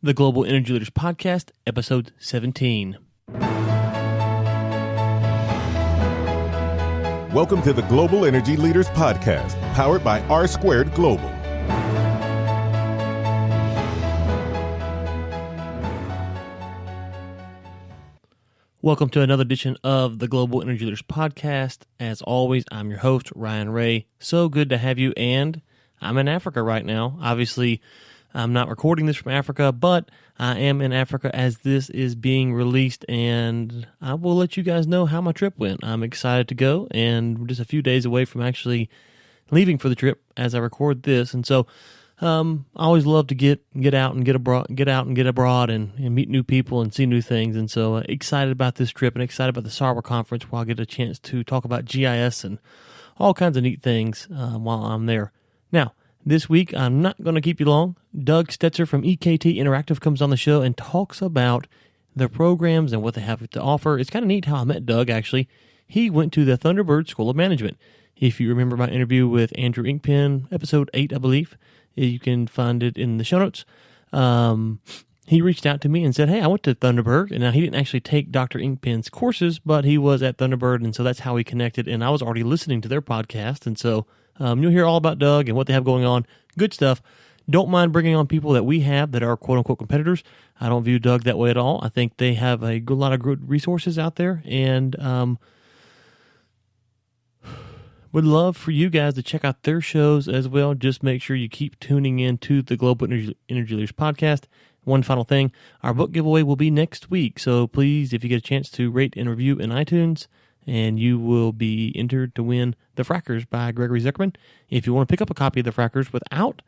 The Global Energy Leaders Podcast, Episode 17. Welcome to the Global Energy Leaders Podcast, powered by R Squared Global. Welcome to another edition of the Global Energy Leaders Podcast. As always, I'm your host, Ryan Ray. So good to have you, and I'm in Africa right now. Obviously, I'm not recording this from Africa, but I am in Africa as this is being released, and I will let you guys know how my trip went. I'm excited to go, and we're just a few days away from actually leaving for the trip as I record this. And so I always love to get out and get abroad and meet new people and see new things. And so excited about this trip and excited about the SARWA conference, where I'll get a chance to talk about GIS and all kinds of neat things while I'm there. Now, this week, I'm not going to keep you long. Doug Stetzer from EKT Interactive comes on the show and talks about their programs and what they have to offer. It's kind of neat how I met Doug, actually. He went to the Thunderbird School of Management. If you remember my interview with Andrew Inkpen, episode 8, I believe, you can find it in the show notes. He reached out to me and said, hey, I went to Thunderbird. And now he didn't actually take Dr. Inkpen's courses, but he was at Thunderbird, and so that's how we connected. And I was already listening to their podcast, and so you'll hear all about Doug and what they have going on. Good stuff. Don't mind bringing on people that we have that are quote-unquote competitors. I don't view Doug that way at all. I think they have a lot of good resources out there, and would love for you guys to check out their shows as well. Just make sure you keep tuning in to the Global Energy Leaders Podcast. One final thing, our book giveaway will be next week, so please, if you get a chance to rate and review in iTunes, and you will be entered to win The Frackers by Gregory Zuckerman. If you want to pick up a copy of The Frackers without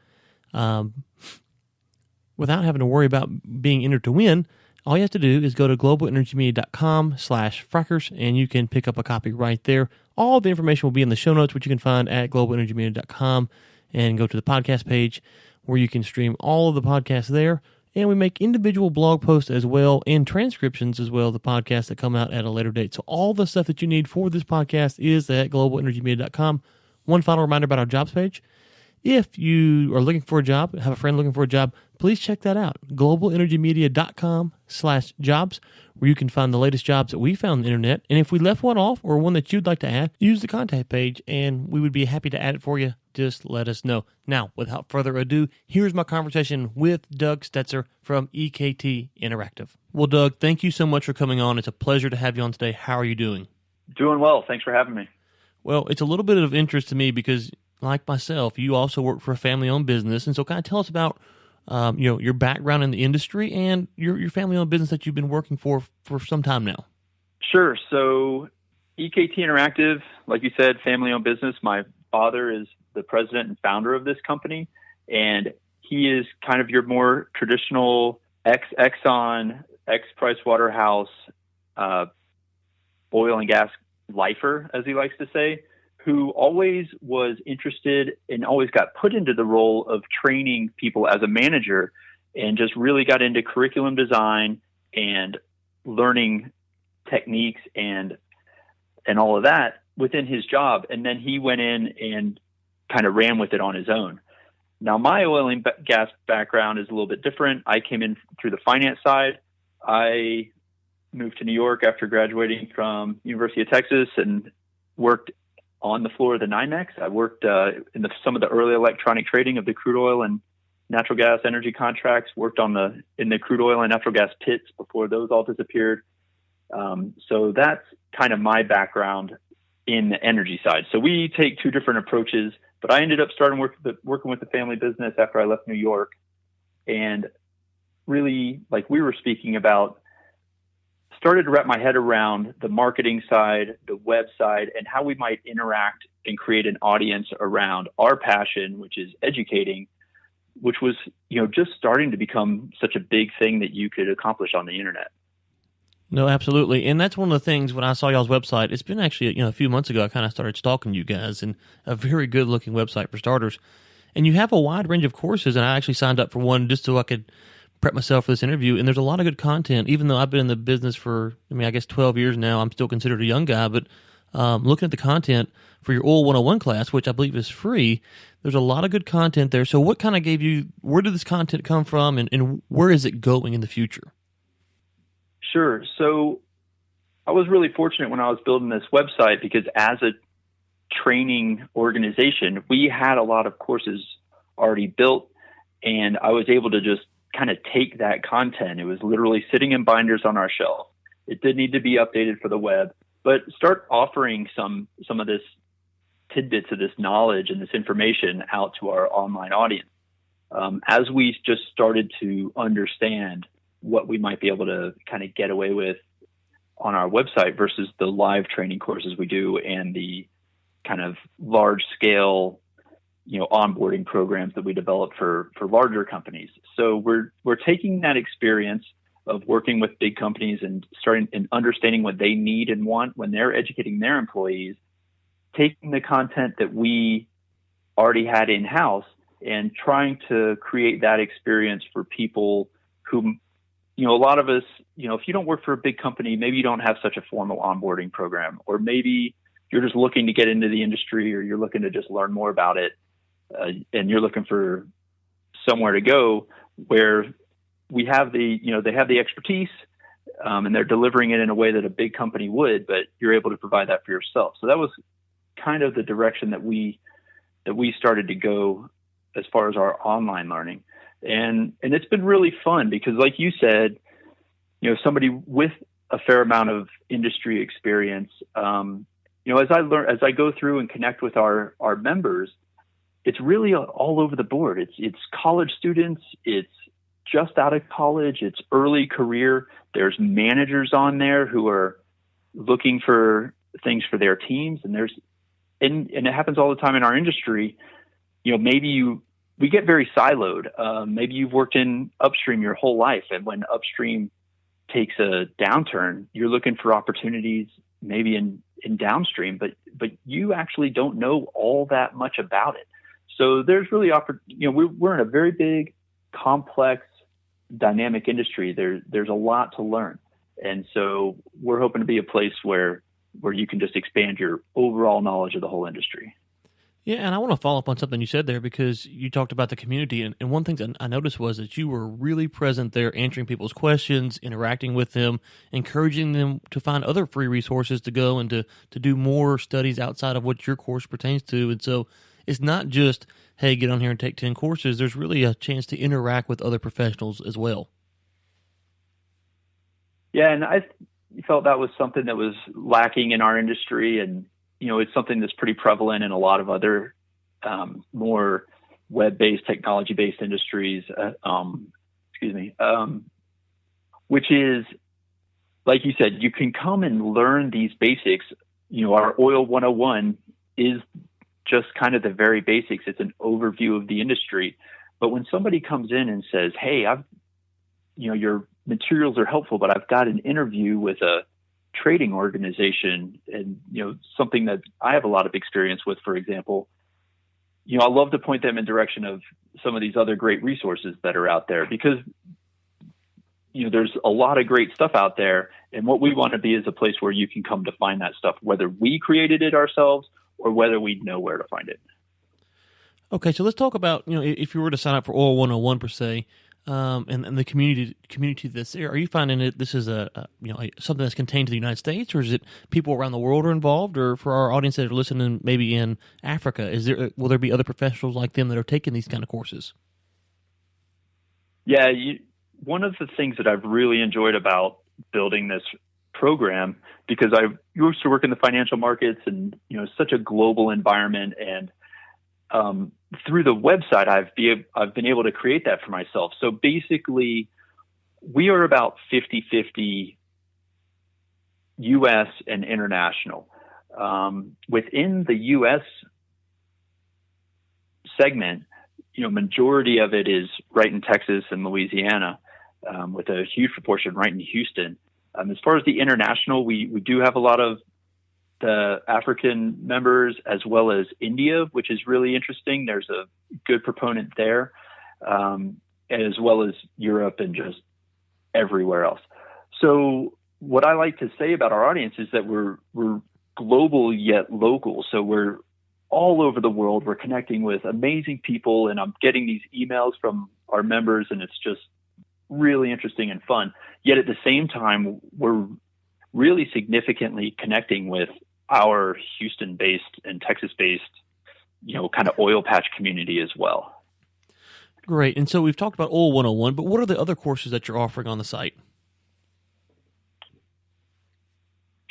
having to worry about being entered to win, all you have to do is go to globalenergymedia.com/frackers, and you can pick up a copy right there. All the information will be in the show notes, which you can find at globalenergymedia.com, and go to the podcast page where you can stream all of the podcasts there. And we make individual blog posts as well, and transcriptions as well, the podcasts that come out at a later date. So all the stuff that you need for this podcast is at globalenergymedia.com. One final reminder about our jobs page. If you are looking for a job, have a friend looking for a job, please check that out. globalenergymedia.com/jobs, where you can find the latest jobs that we found on the internet. And if we left one off or one that you'd like to add, use the contact page, and we would be happy to add it for you. Just let us know. Now, without further ado, here's my conversation with Doug Stetzer from EKT Interactive. Well, Doug, thank you so much for coming on. It's a pleasure to have you on today. How are you doing? Doing well. Thanks for having me. Well, it's a little bit of interest to me because, like myself, you also work for a family-owned business. And so kind of tell us about your background in the industry and your family-owned business that you've been working for some time now. Sure. So EKT Interactive, like you said, family-owned business. My father is the president and founder of this company, and he is kind of your more traditional ex-Exxon, ex-Pricewaterhouse, oil and gas lifer, as he likes to say, who always was interested and always got put into the role of training people as a manager, and just really got into curriculum design and learning techniques and all of that within his job. And then he went in and kind of ran with it on his own. Now, my oil and gas background is a little bit different. I came in through the finance side. I moved to New York after graduating from University of Texas and worked on the floor of the NYMEX. I worked in some of the early electronic trading of the crude oil and natural gas energy contracts, worked in the crude oil and natural gas pits before those all disappeared. So that's kind of my background in the energy side. So we take two different approaches, but I ended up starting working with the family business after I left New York. And really, like we were speaking about, started to wrap my head around the marketing side, the web side, and how we might interact and create an audience around our passion, which is educating, which was, just starting to become such a big thing that you could accomplish on the internet. No, absolutely. And that's one of the things when I saw y'all's website, it's been actually, a few months ago, I kind of started stalking you guys, and a very good looking website for starters. And you have a wide range of courses, and I actually signed up for one just so I could prep myself for this interview. And there's a lot of good content, even though I've been in the business for, I guess 12 years now. I'm still considered a young guy, but looking at the content for your Oil 101 class, which I believe is free, there's a lot of good content there. So what kind of where did this content come from, and where is it going in the future? Sure. So I was really fortunate when I was building this website because as a training organization, we had a lot of courses already built, and I was able to just kind of take that content. It was literally sitting in binders on our shelf. It did need to be updated for the web, but start offering some of this tidbits of this knowledge and this information out to our online audience. As we just started to understand what we might be able to kind of get away with on our website versus the live training courses we do and the kind of large scale, onboarding programs that we develop for larger companies. So we're taking that experience of working with big companies and starting and understanding what they need and want when they're educating their employees, taking the content that we already had in-house and trying to create that experience for people who, a lot of us, if you don't work for a big company, maybe you don't have such a formal onboarding program, or maybe you're just looking to get into the industry, or you're looking to just learn more about it, and you're looking for somewhere to go where we have they have the expertise, and they're delivering it in a way that a big company would, but you're able to provide that for yourself. So that was kind of the direction that we started to go as far as our online learning. And it's been really fun because, like you said, somebody with a fair amount of industry experience, as I go through and connect with our members, it's really all over the board. It's college students, it's just out of college, it's early career. There's managers on there who are looking for things for their teams, and it happens all the time in our industry. We get very siloed. Maybe you've worked in upstream your whole life, and when upstream takes a downturn, you're looking for opportunities maybe in downstream, but you actually don't know all that much about it. So there's really we're in a very big, complex, dynamic industry. There's a lot to learn, and so we're hoping to be a place where you can just expand your overall knowledge of the whole industry. Yeah, and I want to follow up on something you said there because you talked about the community, and one thing that I noticed was that you were really present there answering people's questions, interacting with them, encouraging them to find other free resources to go and to do more studies outside of what your course pertains to. And so it's not just, hey, get on here and take 10 courses. There's really a chance to interact with other professionals as well. Yeah, and I felt that was something that was lacking in our industry, and it's something that's pretty prevalent in a lot of other more web-based, technology-based industries. Which is, like you said, you can come and learn these basics. Our Oil 101 is just kind of the very basics. It's an overview of the industry. But when somebody comes in and says, "Hey, your materials are helpful, but I've got an interview with a trading organization," and something that I have a lot of experience with, for example, I love to point them in direction of some of these other great resources that are out there, because there's a lot of great stuff out there, and what we want to be is a place where you can come to find that stuff, whether we created it ourselves or whether we know where to find it. Okay, so let's talk about if you were to sign up for Oil 101 per se. And the community that's there, are you finding that this is something that's contained to the United States, or is it people around the world are involved? Or for our audience that are listening, maybe in Africa, will there be other professionals like them that are taking these kind of courses? Yeah, one of the things that I've really enjoyed about building this program, because I used to work in the financial markets, and such a global environment, and through the website, I've been able to create that for myself. So basically, we are about 50-50 U.S. and international. Within the U.S. segment, majority of it is right in Texas and Louisiana, with a huge proportion right in Houston. As far as the international, we do have a lot of the African members, as well as India, which is really interesting. There's a good proponent there, as well as Europe and just everywhere else. So what I like to say about our audience is that we're global yet local. So we're all over the world. We're connecting with amazing people, and I'm getting these emails from our members, and it's just really interesting and fun. Yet at the same time, we're really significantly connecting with our Houston-based and Texas-based, kind of oil patch community as well. Great. And so we've talked about Oil 101, but what are the other courses that you're offering on the site?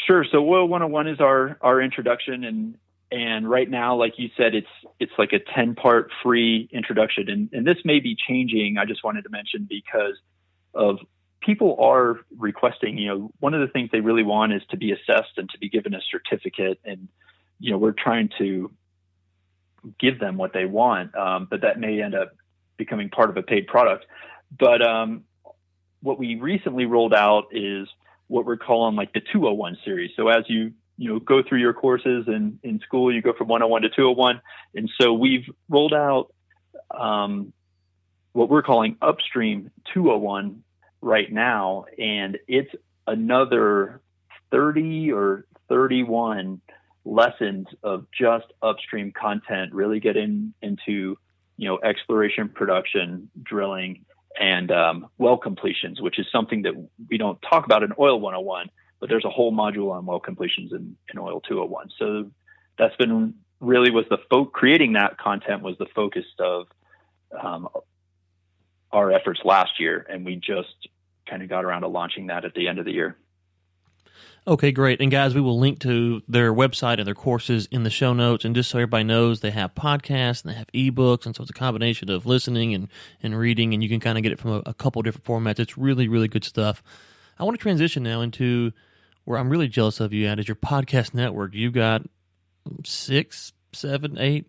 Sure. So Oil 101 is our introduction, and right now, like you said, it's like a 10-part free introduction, and this may be changing. I just wanted to mention because of people are requesting, one of the things they really want is to be assessed and to be given a certificate, and we're trying to give them what they want, but that may end up becoming part of a paid product. But what we recently rolled out is what we're calling like the 201 series. So as you go through your courses in school, you go from 101 to 201. And so we've rolled out what we're calling Upstream 201 right now. And it's another 30 or 31 lessons of just upstream content, really getting into, exploration, production, drilling, and well completions, which is something that we don't talk about in Oil 101, but there's a whole module on well completions in Oil 201. So that's been really creating that content was the focus of our efforts last year, and we just kind of got around to launching that at the end of the year. Okay, great. And guys, we will link to their website and their courses in the show notes. And just so everybody knows, they have podcasts and they have ebooks. And so it's a combination of listening and reading, and you can kind of get it from a couple different formats. It's really, really good stuff. I want to transition now into where I'm really jealous of you at is your podcast network. You've got 6, 7, 8,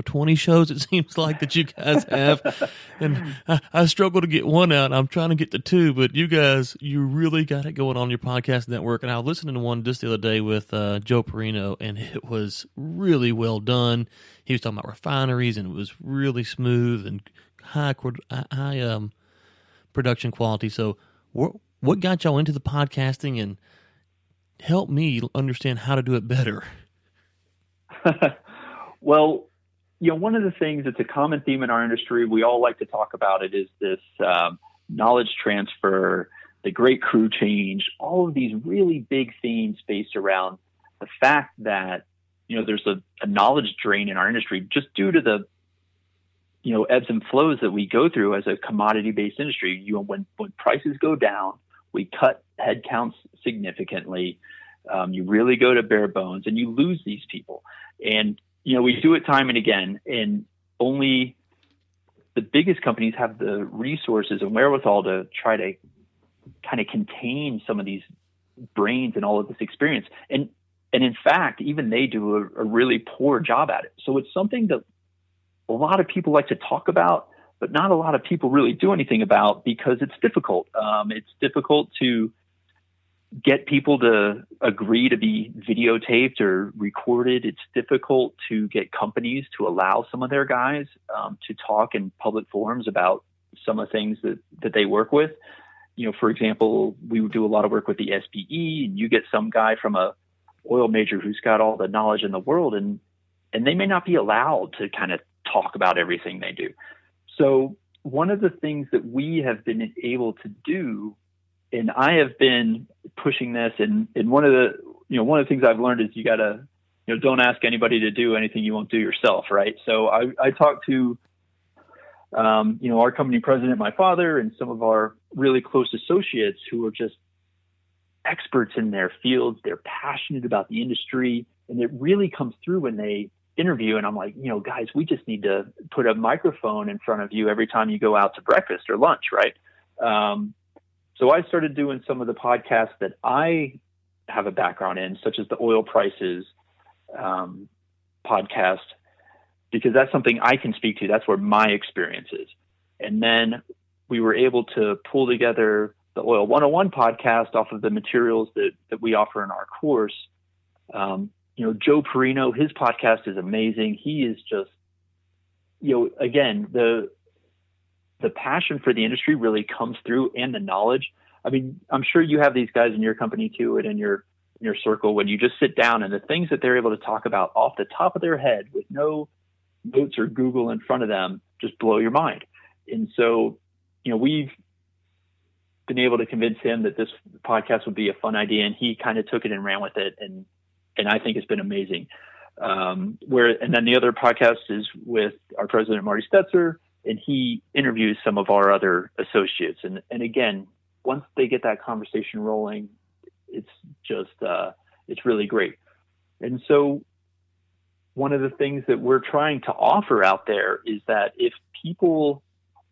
20 shows it seems like that you guys have. And I struggle to get one out. I'm trying to get to 2, but you guys, you really got it going on your podcast network. And I was listening to one just the other day with Joe Perino, and it was really well done. He was talking about refineries, and it was really smooth and high production quality. So what got y'all into the podcasting, and help me understand how to do it better? Well, one of the things that's a common theme in our industry, we all like to talk about it, is this knowledge transfer, the great crew change, all of these really big themes based around the fact that, there's a knowledge drain in our industry just due to the, ebbs and flows that we go through as a commodity-based industry. When prices go down, we cut headcounts significantly. You really go to bare bones, and you lose these people. And we do it time and again, and only the biggest companies have the resources and wherewithal to try to kind of contain some of these brains and all of this experience. And in fact, even they do a really poor job at it. So it's something that a lot of people like to talk about, but not a lot of people really do anything about because it's difficult. It's difficult to get people to agree to be videotaped or recorded. It's difficult to get companies to allow some of their guys to talk in public forums about some of the things that they work with. For example, we would do a lot of work with the SPE, and you get some guy from a oil major who's got all the knowledge in the world, and they may not be allowed to kind of talk about everything they do. So one of the things that we have been able to do, and I have been pushing this, and one of the things I've learned is you gotta, don't ask anybody to do anything you won't do yourself, right? So I talked to, our company president, my father, and some of our really close associates who are just experts in their fields. They're passionate about the industry, and it really comes through when they interview. And I'm like, guys, we just need to put a microphone in front of you every time you go out to breakfast or lunch, right? So I started doing some of the podcasts that I have a background in, such as the oil prices podcast, because that's something I can speak to. That's where my experience is. And then we were able to pull together the Oil 101 podcast off of the materials that we offer in our course. Joe Perino, his podcast is amazing. He is just, again, the passion for the industry really comes through, and the knowledge. I mean, I'm sure you have these guys in your company too, and in your your circle when you just sit down, and the things that they're able to talk about off the top of their head with no notes or Google in front of them just blow your mind. And so, we've been able to convince him that this podcast would be a fun idea, and he kind of took it and ran with it. And I think it's been amazing. And then the other podcast is with our president, Marty Stetzer, and he interviews some of our other associates. And again, once they get that conversation rolling, it's just, it's really great. And so one of the things that we're trying to offer out there is that if people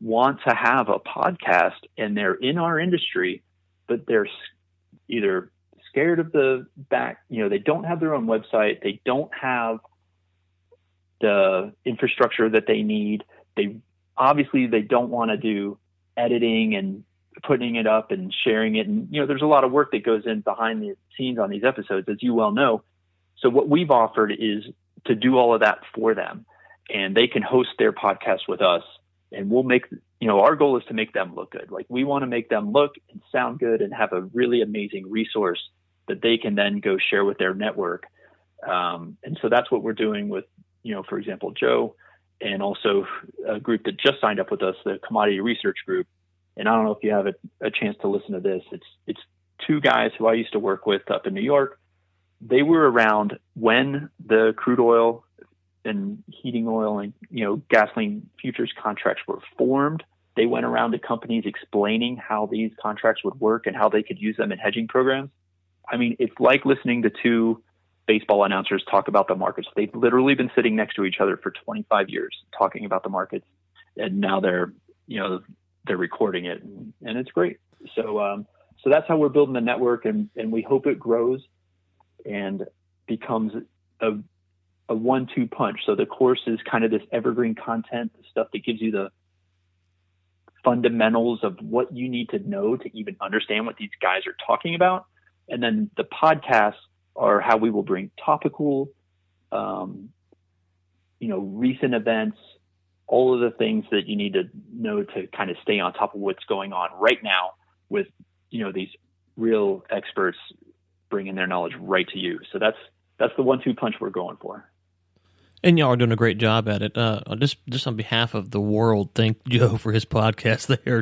want to have a podcast and they're in our industry, but they're either scared of the back, they don't have their own website, they don't have the infrastructure that they need, they don't want to do editing and putting it up and sharing it. And, there's a lot of work that goes in behind the scenes on these episodes, as you well know. So what we've offered is to do all of that for them, and they can host their podcast with us, and we'll make, our goal is to make them look good. Like, we want to make them look and sound good and have a really amazing resource that they can then go share with their network. And so that's what we're doing with, for example, Joe, and also a group that just signed up with us, the Commodity Research Group. And I don't know if you have a chance to listen to this. It's two guys who I used to work with up in New York. They were around when the crude oil and heating oil and, gasoline futures contracts were formed. They went around to companies explaining how these contracts would work and how they could use them in hedging programs. I mean, it's like listening to two baseball announcers talk about the markets. They've literally been sitting next to each other for 25 years talking about the markets, and now they're recording it, and it's great. So that's how we're building the network, and we hope it grows and becomes a 1-2 punch. So the course is kind of this evergreen content, the stuff that gives you the fundamentals of what you need to know to even understand what these guys are talking about. And then the podcasts are how we will bring topical, recent events, all of the things that you need to know to kind of stay on top of what's going on right now with, these real experts bringing their knowledge right to you. So that's the 1-2 punch we're going for. And y'all are doing a great job at it. Just on behalf of the world, thank Joe for his podcast there.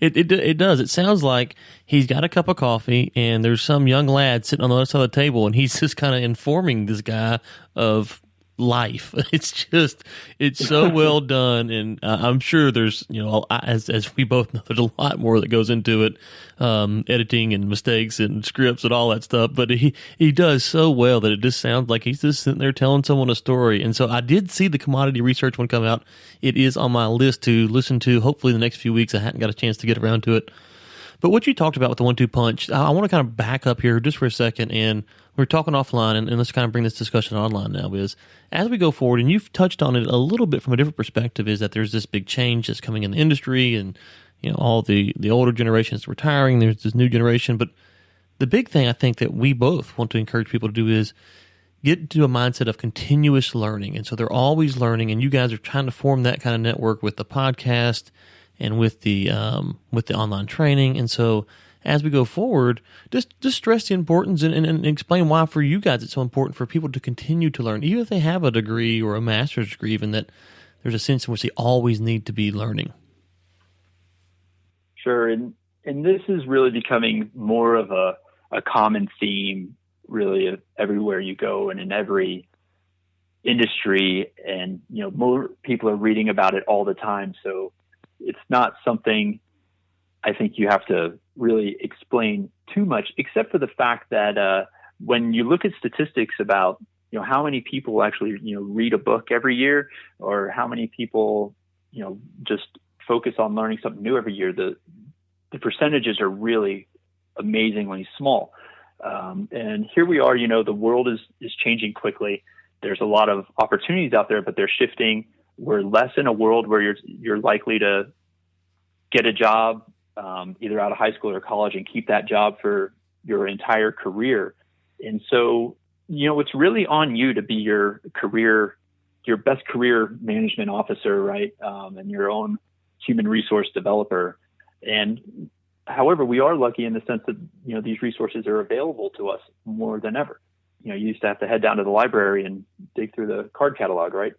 It does. It sounds like he's got a cup of coffee and there's some young lad sitting on the other side of the table, and he's just kind of informing this guy of life. It's so well done, and I'm sure there's, as we both know, there's a lot more that goes into it, editing and mistakes and scripts and all that stuff, but he does so well that it just sounds like he's just sitting there telling someone a story. And so I did see the commodity research one come out. It is on my list to listen to hopefully in the next few weeks. I hadn't got a chance to get around to it. But what you talked about with the 1-2 punch, I want to kind of back up here just for a second, and we're talking offline, and let's kind of bring this discussion online now, is as we go forward, and you've touched on it a little bit from a different perspective, is that there's this big change that's coming in the industry, and all the older generations retiring, there's this new generation. But the big thing I think that we both want to encourage people to do is get into a mindset of continuous learning. And so they're always learning, and you guys are trying to form that kind of network with the podcast and with the online training. And so as we go forward, just stress the importance and explain why for you guys it's so important for people to continue to learn, even if they have a degree or a master's degree, even that there's a sense in which they always need to be learning. Sure. And this is really becoming more of a common theme, really, everywhere you go and in every industry. And, more people are reading about it all the time. So it's not something I think you have to really explain too much, except for the fact that when you look at statistics about, how many people actually, read a book every year, or how many people, just focus on learning something new every year, the percentages are really amazingly small. And here we are, the world is changing quickly. There's a lot of opportunities out there, but they're shifting. We're less in a world where you're likely to get a job either out of high school or college and keep that job for your entire career. And so, it's really on you to be your best career management officer, right? And your own human resource developer. And However, we are lucky in the sense that, these resources are available to us more than ever. You used to have to head down to the library and dig through the card catalog, right?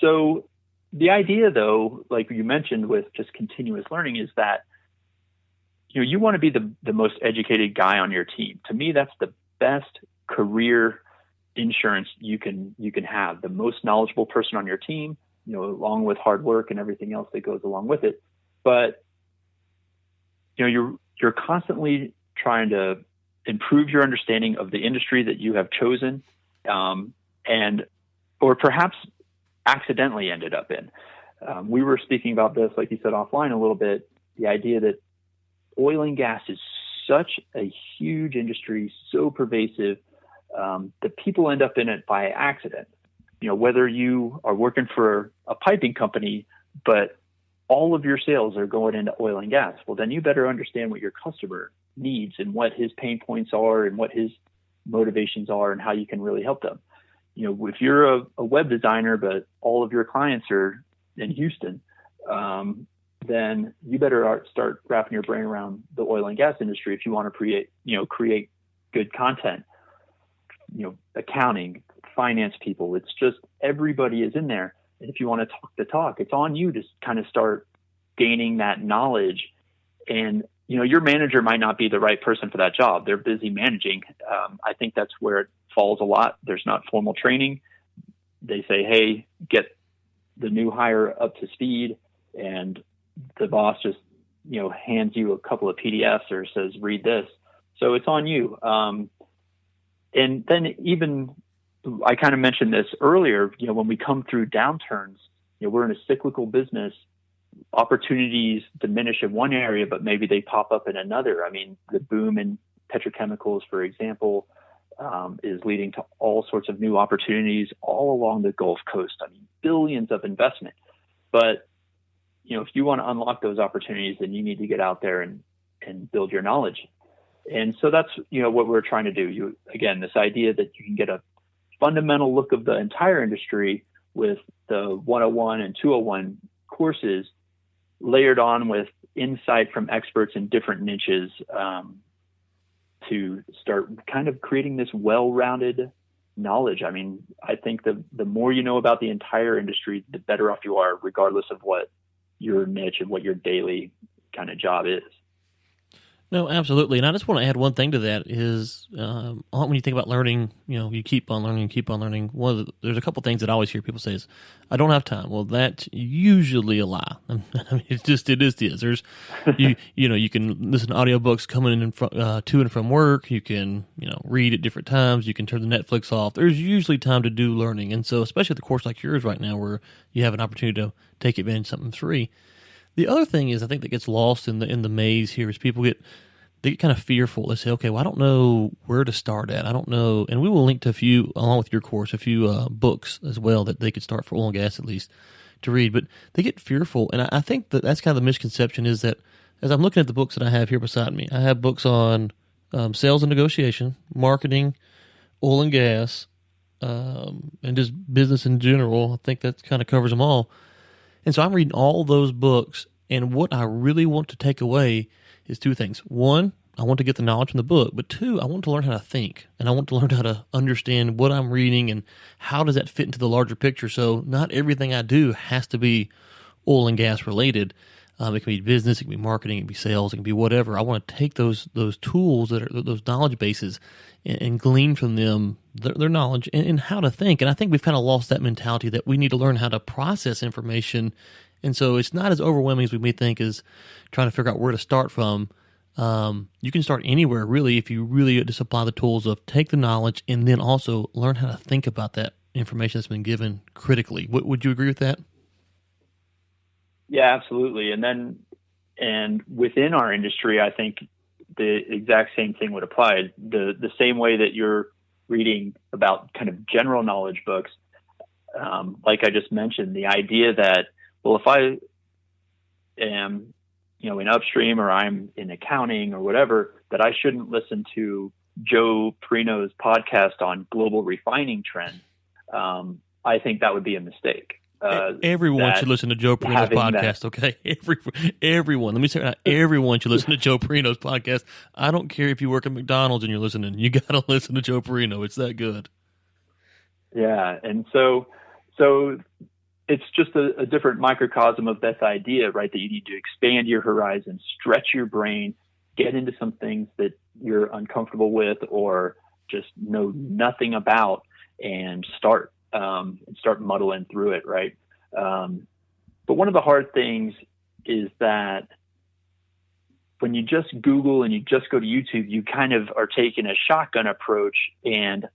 So the idea, though, like you mentioned with just continuous learning, is that, you want to be the most educated guy on your team. To me, that's the best career insurance you can have. The most knowledgeable person on your team, along with hard work and everything else that goes along with it. But, you're constantly trying to improve your understanding of the industry that you have chosen, or perhaps accidentally ended up in. We were speaking about this, like you said, offline a little bit, the idea that oil and gas is such a huge industry, so pervasive, that people end up in it by accident. Whether you are working for a piping company, but all of your sales are going into oil and gas, well, then you better understand what your customer needs and what his pain points are and what his motivations are and how you can really help them. If you're a web designer, but all of your clients are in Houston, then you better start wrapping your brain around the oil and gas industry if you want to create good content. Accounting, finance people, it's just everybody is in there. And if you want to talk the talk, it's on you to kind of start gaining that knowledge. And, your manager might not be the right person for that job. They're busy managing. I think that's where it falls a lot. There's not formal training. They say, hey, get the new hire up to speed. And the boss just, hands you a couple of PDFs or says, read this. So it's on you. And then even, I kind of mentioned this earlier, when we come through downturns, we're in a cyclical business. Opportunities diminish in one area, but maybe they pop up in another. I mean, the boom in petrochemicals, for example, is leading to all sorts of new opportunities all along the Gulf Coast. I mean, billions of investment. But, if you want to unlock those opportunities, then you need to get out there and build your knowledge. And so that's, what we're trying to do. Again, this idea that you can get a fundamental look of the entire industry with the 101 and 201 courses layered on with insight from experts in different niches, to start kind of creating this well-rounded knowledge. I mean, I think the more you know about the entire industry, the better off you are, regardless of what your niche and what your daily kind of job is. No, absolutely. And I just want to add one thing to that is when you think about learning, you keep on learning. There's a couple things that I always hear people say is, I don't have time. Well, that's usually a lie. I mean, it is. There's, you can listen to audiobooks coming in to and from work. You can, read at different times. You can turn the Netflix off. There's usually time to do learning. And so, especially at the course like yours right now, where you have an opportunity to take advantage of something free. The other thing is, I think that gets lost in the maze here is people get kind of fearful. They say, okay, well, I don't know where to start at. I don't know. And we will link to along with your course, a few books as well that they could start for oil and gas at least to read. But they get fearful. And I think that's kind of the misconception is that as I'm looking at the books that I have here beside me, I have books on sales and negotiation, marketing, oil and gas, and just business in general. I think that kind of covers them all. And so I'm reading all those books, and what I really want to take away is two things. One, I want to get the knowledge from the book, but two, I want to learn how to think, and I want to learn how to understand what I'm reading and how does that fit into the larger picture. So not everything I do has to be oil and gas related. It can be business, it can be marketing, it can be sales, it can be whatever. I want to take those tools that are those knowledge bases and glean from them their knowledge and how to think. And I think we've kind of lost that mentality that we need to learn how to process information. And so it's not as overwhelming as we may think as trying to figure out where to start from. You can start anywhere, really, if you really just apply the tools of take the knowledge and then also learn how to think about that information that's been given critically. Would you agree with that? Yeah, absolutely. And within our industry, I think the exact same thing would apply. The same way that you're reading about kind of general knowledge books, like I just mentioned, the idea that, well, if I am, in upstream or I'm in accounting or whatever, that I shouldn't listen to Joe Perino's podcast on global refining trends. I think that would be a mistake. Everyone should listen to Joe Perino's podcast, okay? Everyone. Let me say that. Everyone should listen to Joe Perino's podcast. I don't care if you work at McDonald's and you're listening. You got to listen to Joe Perino. It's that good. Yeah, and so it's just a different microcosm of this idea, right, that you need to expand your horizon, stretch your brain, get into some things that you're uncomfortable with or just know nothing about, and start muddling through it, right? But one of the hard things is that when you just Google and you just go to YouTube, you kind of are taking a shotgun approach, and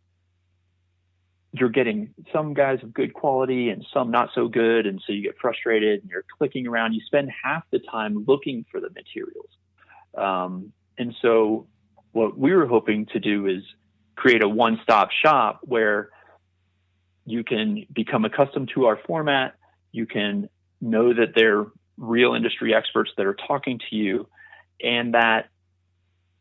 you're getting some guys of good quality and some not so good. And so you get frustrated and you're clicking around. You spend half the time looking for the materials. And so what we were hoping to do is create a one-stop shop where you can become accustomed to our format. You can know that they're real industry experts that are talking to you, and that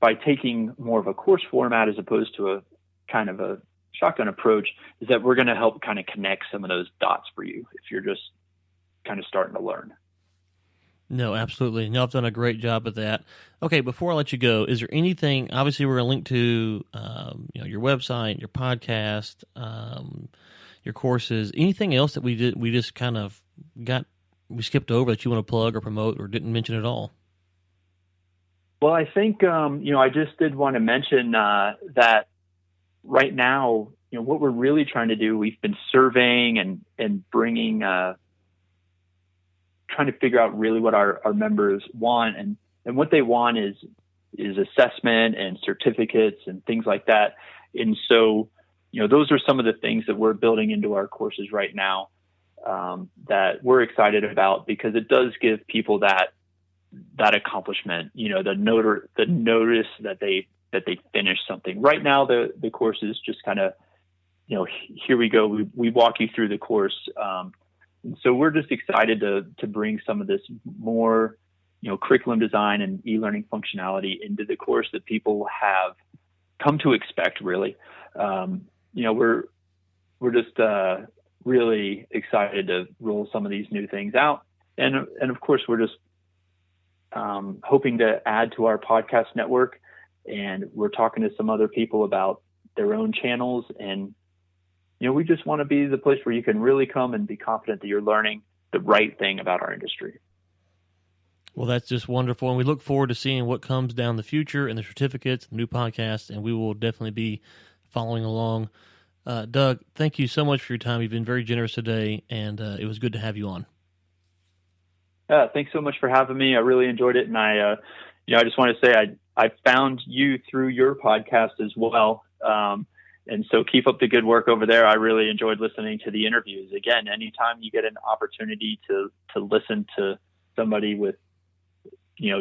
by taking more of a course format as opposed to a kind of a shotgun approach, is that we're going to help kind of connect some of those dots for you if you're just kind of starting to learn. No, absolutely. No, I've done a great job of that. Okay, before I let you go, is there anything, obviously we're going to link to your website, your podcast, your courses, anything else that we skipped over that you want to plug or promote or didn't mention at all? Well, I think, I just did want to mention that right now, what we're really trying to do, we've been surveying and bringing, trying to figure out really what our members want. And what they want is assessment and certificates and things like that. And so, those are some of the things that we're building into our courses right now that we're excited about, because it does give people that accomplishment, the notice that they finish something. Right now, the course is just kind of, here we go. We walk you through the course. And so we're just excited to bring some of this more, curriculum design and e-learning functionality into the course that people have come to expect, really. We're just really excited to roll some of these new things out. And of course, we're just hoping to add to our podcast network. And we're talking to some other people about their own channels. And, we just want to be the place where you can really come and be confident that you're learning the right thing about our industry. Well, that's just wonderful. And we look forward to seeing what comes down the future and the certificates, the new podcasts, and we will definitely be following along. Doug, thank you so much for your time. You've been very generous today, and it was good to have you on. Thanks so much for having me. I really enjoyed it. And I just want to say I found you through your podcast as well. And so keep up the good work over there. I really enjoyed listening to the interviews. Again, anytime you get an opportunity to listen to somebody with,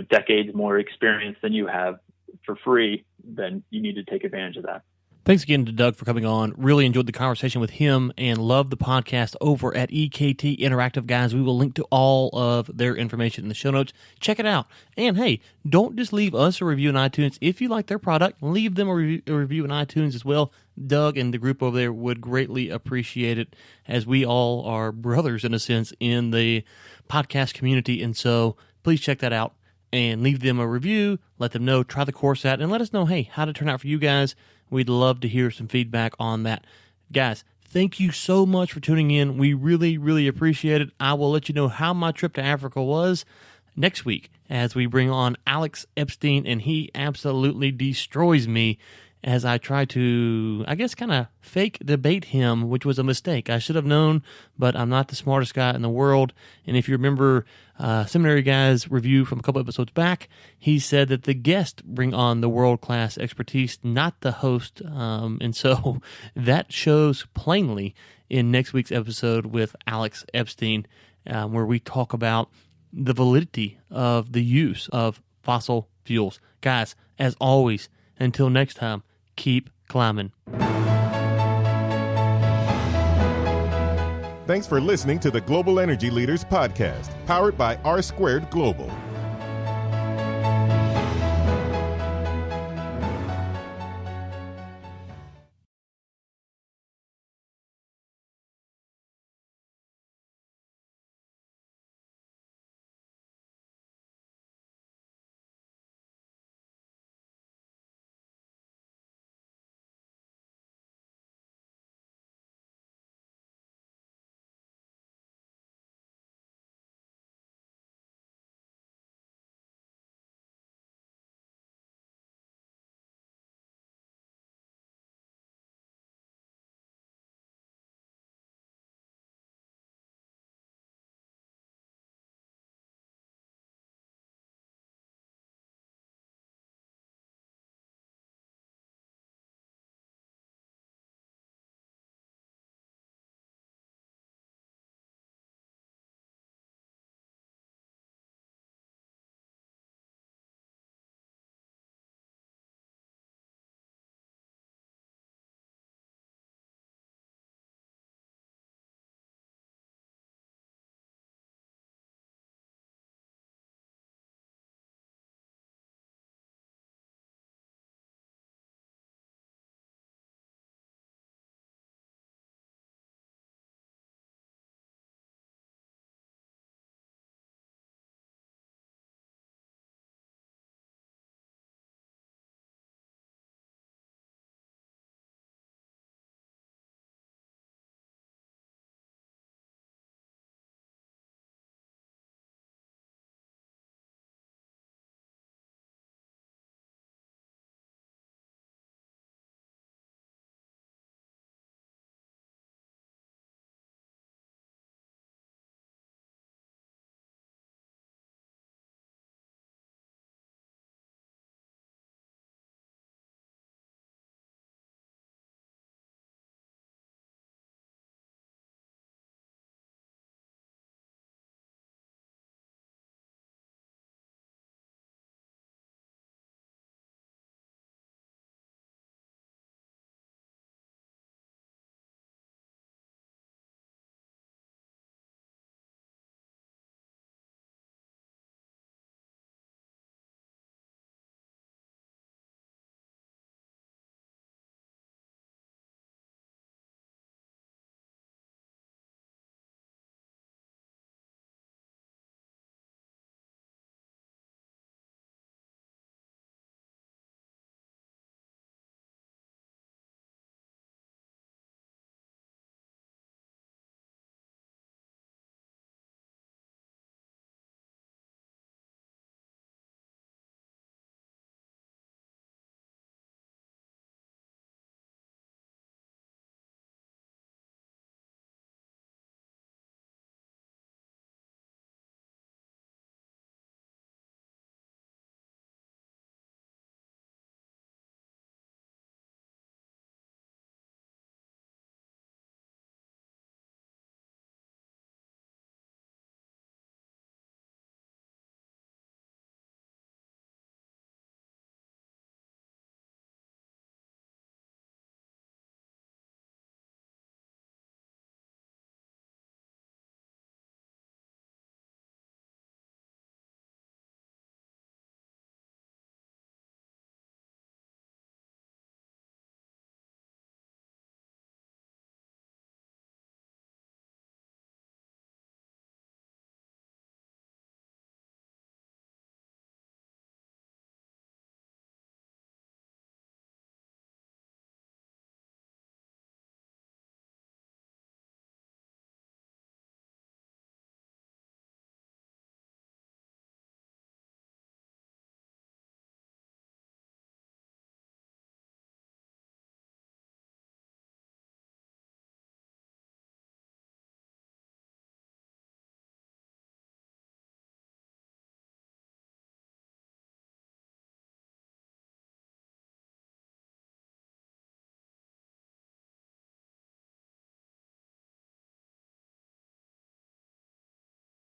decades more experience than you have for free, then you need to take advantage of that. Thanks again to Doug for coming on. Really enjoyed the conversation with him and love the podcast over at EKT Interactive, guys. We will link to all of their information in the show notes. Check it out. And hey, don't just leave us a review in iTunes. If you like their product, leave them a review in iTunes as well. Doug and the group over there would greatly appreciate it, as we all are brothers in a sense in the podcast community. And so please check that out and leave them a review. Let them know, try the course out, and let us know, hey, how did it turn out for you guys? We'd love to hear some feedback on that. Guys, thank you so much for tuning in. We really, really appreciate it. I will let you know how my trip to Africa was next week as we bring on Alex Epstein, and he absolutely destroys me as I try to, kind of fake debate him, which was a mistake. I should have known, but I'm not the smartest guy in the world. And if you remember Seminary Guy's review from a couple episodes back, he said that the guest bring on the world-class expertise, not the host. And so that shows plainly in next week's episode with Alex Epstein, where we talk about the validity of the use of fossil fuels. Guys, as always, until next time, keep climbing. Thanks for listening to the Global Energy Leaders Podcast, powered by R Squared Global.